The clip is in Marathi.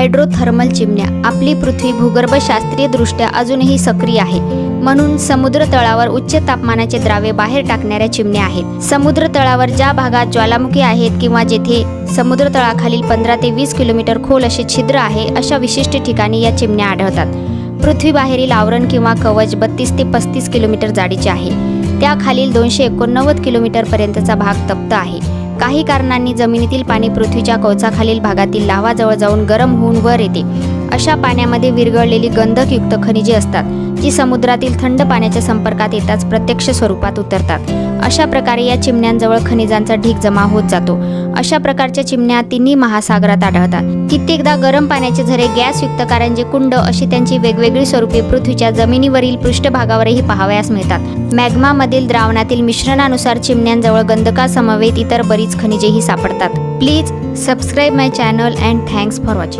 हायड्रोथर्मल चिमण्या. आपली पृथ्वी भूगर्भशास्त्रीयदृष्ट्या अजूनही सक्रिय आहे, म्हणून समुद्र तळावर उच्च तापमानाचे द्राव्य बाहेर टाकणाऱ्या चिमण्या आहेत. समुद्र तळावर ज्या भागात ज्वालामुखी आहेत किंवा जेथे समुद्र तळाखालील 15 ते 20 किलोमीटर खोल असे छिद्र आहे, अशा विशिष्ट ठिकाणी या चिमण्या आढळतात. पृथ्वीबाहेरील आवरण किंवा कवच 32 ते 35 किलोमीटर जाडीचे आहे. त्याखालील 289 किलोमीटरपर्यंतचा भाग तप्त आहे. काही कारणांनी जमिनीतील पाणी पृथ्वीच्या कवचाखालील भागातील लाव्हाजवळ जाऊन गरम होऊन वर येते. अशा पाण्यामध्ये विरघळलेली गंधकयुक्त खनिजे असतात, जी समुद्रातील थंड पाण्याच्या संपर्कात येताच प्रत्यक्ष स्वरूपात उतरतात. अशा प्रकारे या चिमण्यांजवळ खनिजांचा ढीग जमा होत जातो. अशा प्रकारच्या चिमण्या तिन्ही महासागरात आढळतात. कित्येकदा गरम पाण्याचे झरे, गॅसयुक्त कारंजे कुंड अशी त्यांची वेगवेगळी स्वरूपे पृथ्वीच्या जमिनीवरील पृष्ठभागावरही पाहावयास मिळतात. मॅग्मामधील द्रावणातील मिश्रणानुसार चिमण्यांजवळ गंधकासमवेत इतर बरीच खनिजेही सापडतात. Please subscribe my channel and thanks for watching.